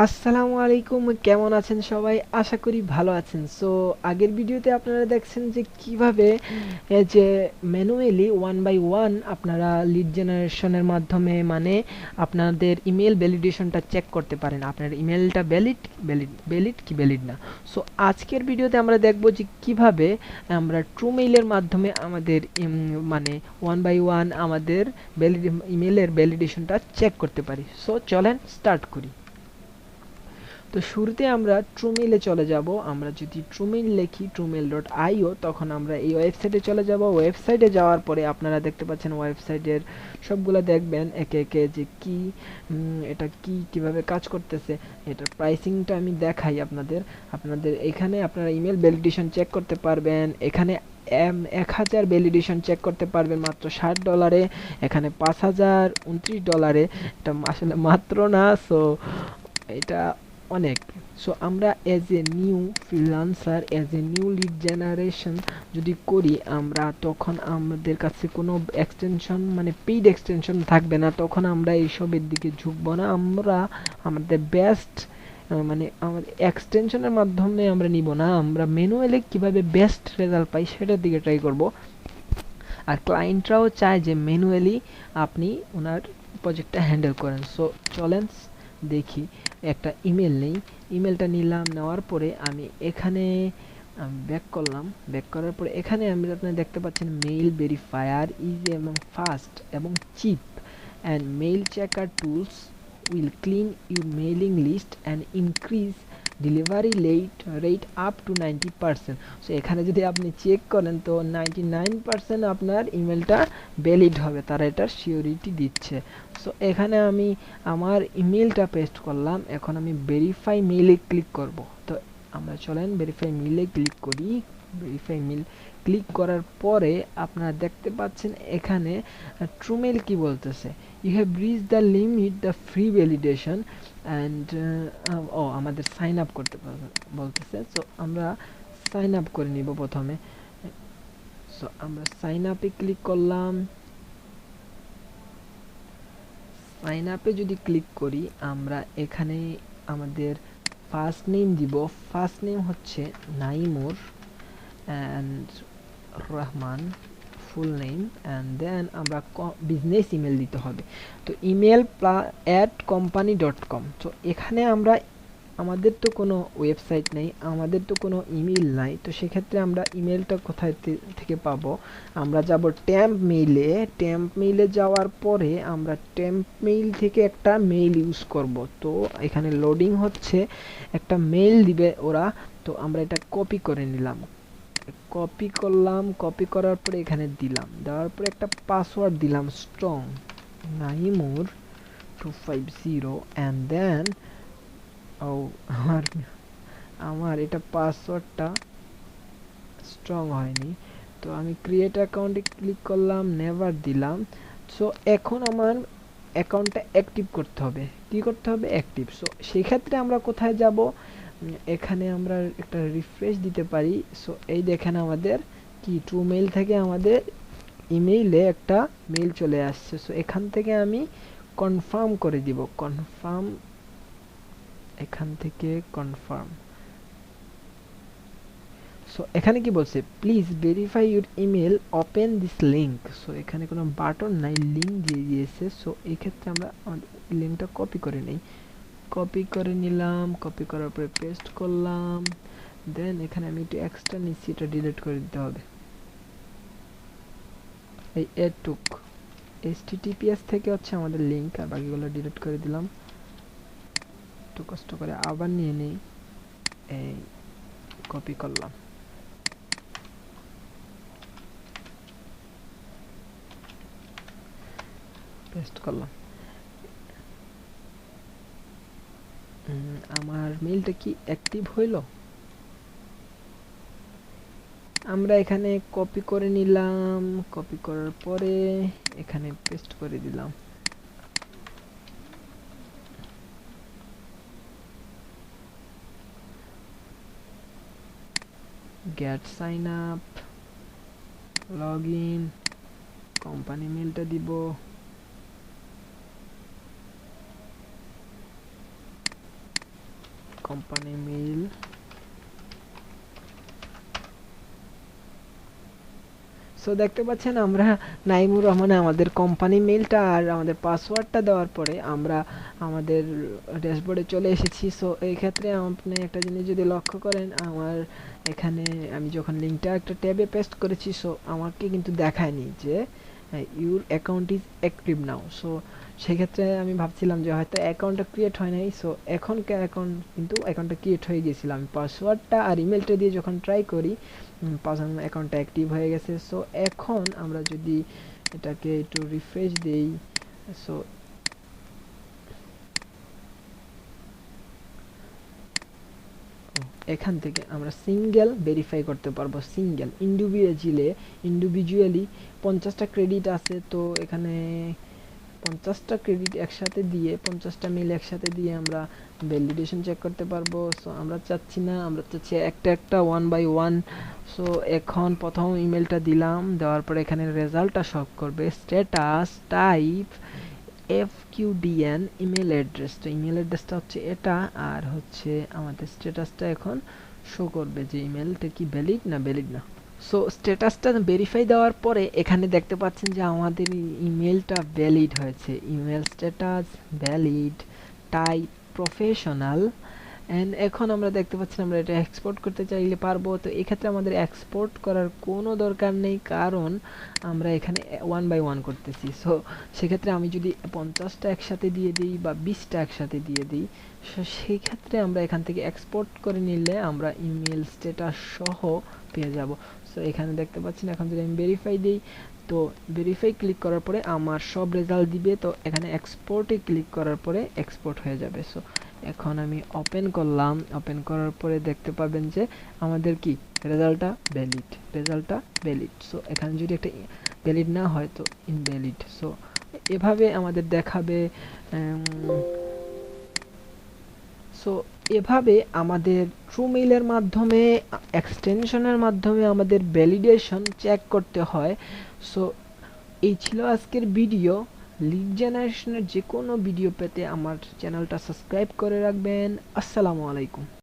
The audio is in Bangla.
আসসালামু আলাইকুম, কেমন আছেন সবাই? আশা করি ভালো আছেন। সো আগের ভিডিওতে আপনারা দেখছেন যে কিভাবে যে ম্যানুয়ালি ওয়ান বাই ওয়ান আপনারা লিড জেনারেশনের মাধ্যমে মানে আপনাদের ইমেল ভ্যালিডেশনটা চেক করতে পারেন, আপনার ইমেলটা ভ্যালিড কি ভ্যালিড না। সো আজকের ভিডিওতে আমরা দেখব যে কিভাবে আমরা ট্রু মেইলের মাধ্যমে আমাদের মানে ওয়ান বাই ওয়ান আমাদের ইমেলের ভ্যালিডেশনটা চেক করতে পারি। সো চলেন স্টার্ট করি। তো শুরুতে আমরা ট্রুমেইলে চলে যাব। আমরা যদি ট্রুমেইল লিখি truemail.io, তখন আমরা এই ওয়েবসাইটে চলে যাব। ওয়েবসাইটে যাওয়ার পরে আপনারা দেখতে পাচ্ছেন ওয়েবসাইটের সবগুলা দেখবেন একে একে যে কি এটা কিভাবে কাজ করতেছে। এটার প্রাইসিংটা আমি দেখাই আপনাদের। এখানে আপনারা ইমেল ভ্যালিডেশন চেক করতে পারবেন। এখানে 1000 ভ্যালিডেশন চেক করতে পারবেন মাত্র $60। এখানে 5000 $29। এটা আসলে মাত্র না, সো এটা অনেক। সো আমরা as a new freelancer, as a new lead generation যদি করি আমরা, তখন আমাদের কাছে কোনো এক্সটেনশন মানে পেইড এক্সটেনশন থাকবে না। তখন আমরা এইসবের দিকে ঝুঁকবো না। আমরা আমাদের বেস্ট মানে আমাদের এক্সটেনশনের মাধ্যমে আমরা নিব না, আমরা ম্যানুয়ালি কিভাবে বেস্ট রেজাল্ট পাই সেটার দিকে ট্রাই করব। আর ক্লায়েন্টরাও চায় যে ম্যানুয়ালি আপনি ওনার প্রজেক্টটা হ্যান্ডেল করেন। সো চলেন দেখি। একটা ইমেল নেই, ইমেলটা নিলাম। নেওয়ার পরে আমি এখানে ব্যাক করলাম। ব্যাক করার পরে এখানে আমি আপনারা দেখতে পাচ্ছেন মেইল ভেরিফায়ার ইজি এবং ফাস্ট এবং chip and mail checker tools will clean your mailing list and increase delivery rate up to 90%। So এখানে যদি আপনি চেক করেন তো 99% আপনার ইমেলটা ভ্যালিড হবে, তারা এটার সিওরিটি দিচ্ছে। সো এখানে আমি আমার ইমেলটা পেস্ট করলাম। এখন আমি ভেরিফাই মেইলে ক্লিক করব। তো আমরা চলেন ভেরিফাই মেইলে ক্লিক করি। ভেরিফাই মেইল ক্লিক করার পরে আপনারা দেখতে পাচ্ছেন এখানে ট্রুমেইল কি বলতেছে, you have reach the limit the free validation and আমাদের সাইন আপ করতে বলতেছে। সো আমরা সাইন আপ করে নিব প্রথমে। সো আমরা সাইন আপে ক্লিক করলাম। সাইন আপে যদি ক্লিক করি আমরা এখানে আমাদের ফার্স্ট নেম দিব। ফার্স্ট নেম হচ্ছে Naimur and Rahman, full name. And then আমরা বিজনেস ইমেল দিতে হবে। তো ইমেল @company.com। তো এখানে আমরা আমাদের তো কোনো ওয়েবসাইট নেই, আমাদের তো কোনো ইমেল নাই, তো সেক্ষেত্রে আমরা ইমেলটা কোথায় থেকে পাবো? আমরা যাব ট্যাম্প মেইলে। ট্যাম্প মেইলে যাওয়ার পরে আমরা ট্যাম্প মেইল থেকে একটা মেইল ইউজ করব। তো এখানে লোডিং হচ্ছে, একটা মেইল দিবে ওরা। তো আমরা এটা কপি করে নিলাম, কপি করলাম। কপি করার পরে এখানে দিলাম, দেওয়ার পরে একটা পাসওয়ার্ড দিলাম স্ট্রং নাইমুর 250 অ্যান্ড দেন আমার আমার এটা পাসওয়ার্ডটা স্ট্রং হয়নি। তো আমি ক্রিয়েট অ্যাকাউন্টে ক্লিক করলাম, নেভার দিলাম। সো এখন আমার অ্যাকাউন্টটা অ্যাক্টিভ করতে হবে। কি করতে হবে? অ্যাক্টিভ। সো সেই ক্ষেত্রে আমরা কোথায় যাব? এখানে আমরা একটা রিফ্রেশ দিতে পারি। সো এই দেখেন আমাদের কি ট্রু মেইল থেকে আমাদের ইমেইলে একটা মেইল চলে আসছে। সো এখান থেকে আমি কনফার্ম করে দিব। কনফার্ম, এখান থেকে কনফার্ম। সো এখানে কি বলছে? Please verify your email, open this link. So এখানে কোনো বাটন নাই, লিঙ্ক দিয়ে দিয়েছে। সো এই ক্ষেত্রে আমরা লিঙ্কটা কপি করে নেই। কপি করে নিলাম, কপি করার পরে পেস্ট করলাম। দেন এখানে আমি একটু এক্সট্রা নিচ্ছি, এটা ডিলিট করে দিতে হবে। এই এটুক https থেকে হচ্ছে আমাদের লিঙ্ক, আর বাকিগুলো ডিলিট করে দিলাম। একটু কষ্ট করে আবার নিয়ে নেই। এই কপি করলাম, পেস্ট করলাম। আমার মেইলটা কি অ্যাক্টিভ হইল? আমরা এখানে কপি করে নিলাম, কপি করার পরে এখানে পেস্ট করে দিলাম। Get sign up, log in, company মেইলটা দিব। কোম্পানি মেইল, সো দেখতে পাচ্ছেন আমরা নাইমুর রহমানে আমাদের কোম্পানি মেইলটা আর আমাদের পাসওয়ার্ডটা দেওয়ার পরে আমরা আমাদের ড্যাশবোর্ডে চলে এসেছি। সো এই ক্ষেত্রে আপনি একটা জিনিস যদি লক্ষ্য করেন, আমার এখানে আমি যখন লিঙ্কটা একটা ট্যাবে পেস্ট করেছি, সো আমাকে কিন্তু দেখায়নি যে your account is active now. So সেক্ষেত্রে আমি ভাবছিলাম যে হয়তো অ্যাকাউন্টটা ক্রিয়েট হয় নাই। সো এখন কিন্তু অ্যাকাউন্টটা ক্রিয়েট হয়ে গিয়েছিল। আমি পাসওয়ার্ডটা আর ইমেলটা দিয়ে যখন ট্রাই করি, অ্যাকাউন্টটা অ্যাক্টিভ হয়ে গেছে। সো এখন আমরা যদি এটাকে একটু রিফ্রেশ দেই, সো এখান থেকে আমরা সিঙ্গেল ভেরিফাই করতে পারবো। সিঙ্গেল ইন্ডিভিজুয়ালি 50টা ক্রেডিট আছে, তো এখানে 50টা ক্রেডিট একসাথে দিয়ে 50টা মেল একসাথে দিয়ে আমরা ভ্যালিডেশন চেক করতে পারবো। সো আমরা চাচ্ছি না, আমরা চাচ্ছি একটা একটা 1 বাই 1। সো এখন প্রথম ইমেলটা দিলাম, দেওয়ার পরে এখানে রেজাল্টটা শো করবে, status type FQDN email address. তো ইমেল অ্যাড্রেসটা হচ্ছে এটা, আর হচ্ছে আমাদের স্ট্যাটাসটা এখন শো করবে যে ইমেলটা কি ভ্যালিড না ভ্যালিড না। সো স্ট্যাটাসটা ভেরিফাই দেওয়ার পরে এখানে দেখতে পাচ্ছেন যে আমাদের ইমেলটা ভ্যালিড হয়েছে। Email status valid, type professional. And এখন আমরা দেখতে পাচ্ছি আমরা এটা এক্সপোর্ট করতে চাইলে পারবো। তো এক্ষেত্রে আমাদের এক্সপোর্ট করার কোনো দরকার নেই, কারণ আমরা এখানে 1 বাই 1 করতেছি। সো সেক্ষেত্রে আমি যদি 50টা একসাথে দিয়ে দিই বা 20টা একসাথে দিয়ে দিই, সেই ক্ষেত্রে আমরা এখান থেকে এক্সপোর্ট করে নিলে আমরা ইমেল স্ট্যাটাস সহ পেয়ে যাব। সো এখানে দেখতে পাচ্ছেন, এখন যদি আমি ভেরিফাই দিই, তো ভেরিফাই ক্লিক করার পরে আমার সব রেজাল্ট দিবে। তো এখানে এক্সপোর্টে ক্লিক করার পরে এক্সপোর্ট হয়ে যাবে। সো এখন আমি ওপেন করলাম, ওপেন করার পরে দেখতে পাবেন যে আমাদের কি রেজাল্টটা ভ্যালিড। সো এখানে যদি একটা ভ্যালিড না হয় তো ইনভ্যালিড। সো এভাবে আমাদের দেখাবে। সো এভাবে আমাদের ট্রুমেইলের মাধ্যমে, এক্সটেনশনের মাধ্যমে আমাদের ভ্যালিডেশন চেক করতে হয়। সো এই ছিল আজকের ভিডিও। লিড জেনারেশনের যে কোনো ভিডিও পেতে আমার চ্যানেলটা সাবস্ক্রাইব করে রাখবেন। আসসালামু আলাইকুম।